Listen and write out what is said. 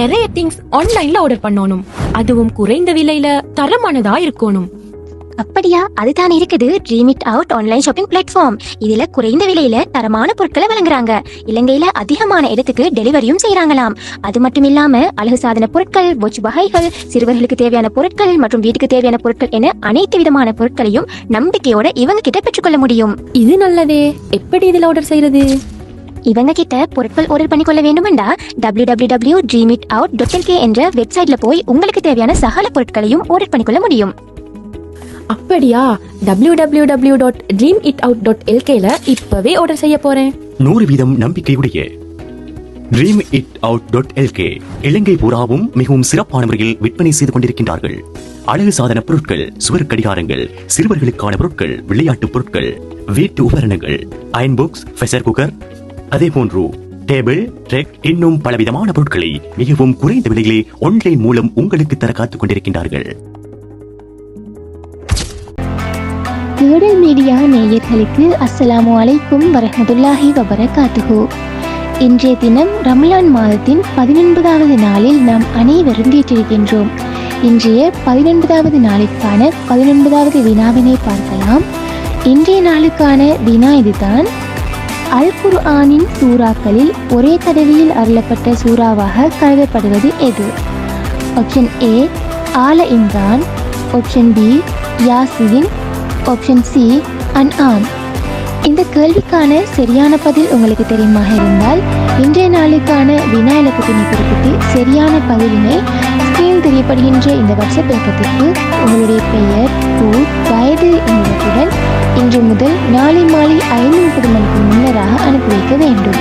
நிறைய திங்ஸ் ஆன்லைன்ல ஆர்டர் பண்ணணும், அதுவும் குறைந்த விலையில தரமானதா இருக்கணும். அப்படியா? அதுதான் இருக்குது dream it out online shopping platform. இதுல குறைந்த விலையில தரமான பொருட்களை வழங்குறாங்க. இலங்கையில அதிகமான இடத்துக்கு டெலிவரியும் செய்யறாங்களாம். அது மட்டும் இல்லாம அழகு சாதன பொருட்கள், வாட்ச் வகைகள், சிறுவர்களுக்கு தேவையான பொருட்கள் மற்றும் வீட்டுக்கு தேவையான பொருட்கள் என அனைத்து விதமான பொருட்களையும் நம்பிக்கையோட இவங்க கிட்ட பெற்றுக்கொள்ள முடியும். இது நல்லதே. எப்படி இதுல ஆர்டர் செய்யறது? இவங்க கிட்ட பொருட்கள் ஆர்டர் பண்ணிக்கொள்ள வேண்டுமெண்டா www.dreamitout.lk என்ற வெப்சைட்ல போய் உங்களுக்கு தேவையான சகல பொருட்களையும் ஆர்டர் பண்ணிக்கொள்ள முடியும். அப்படியா? www.dreamitout.lkல இப்பவே ஆர்டர் செய்ய போறேன். 100% நம்பிக்கையுடைய dreamitout.lk இலங்கை பூராவும் மிகவும் சிறப்பான முறையில் விற்பனை செய்து கொண்டிருக்கின்றார்கள். அழகு சாதன பொருட்கள், சுவர் கடிகாரங்கள், சிறுவர்களுக்கான பொருட்கள், விளையாட்டு பொருட்கள், வீட்டு உபகரணங்கள், அயன் பாக்ஸ், பிரஷர் குக்கர், அதே போன்று டேபிள், ட்ரெக், இன்னும் பலவிதமான பொருட்களை மிகவும் குறைந்த விலையிலே ஆன்லைன் மூலம் உங்களுக்கு தர காத்துக் கொண்டிருக்கின்றார்கள். தேடல் மீடியா நேயர்களுக்கு அஸ்ஸலாமு அலைக்கும் வரஹ்மத்துல்லாஹி வபரகாத்துஹு. இன்றைய தினம் ரமலான் மாதத்தின் 19வது நாளில் நாம் அனைவரும் வீற்றிருக்கின்றோம். இன்றைய 19வது நாளுக்கான 19வது வினாவினை பார்க்கலாம். இன்றைய நாளுக்கான வினா இதுதான்: அல் குர்ஆனின் சூறாக்களில் ஒரே தடவையில் அருளப்பட்ட சூறாவாக கருதப்படுவது எது? ஆப்ஷன் ஏ ஆல Imran, option B Yasin, option C அன்ஆம். இந்த கேள்விக்கான சரியான பதில் உங்களுக்கு தெரியுமாக இருந்தால் இன்றைய நாளுக்கான வினா இலக்கத்தினை குறிப்பிட்டு சரியான பதிலினை ஸ்கிரீன் தெரியப்படுகின்ற இந்த வாட்ஸ்அப் இலக்கத்திற்கு உங்களுடைய பெயர், ஊர், வயது என்பதுடன் இன்று முதல் நாளை மாலை 5:30 மணிக்கு முன்னராக அனுப்பி வைக்க வேண்டும்.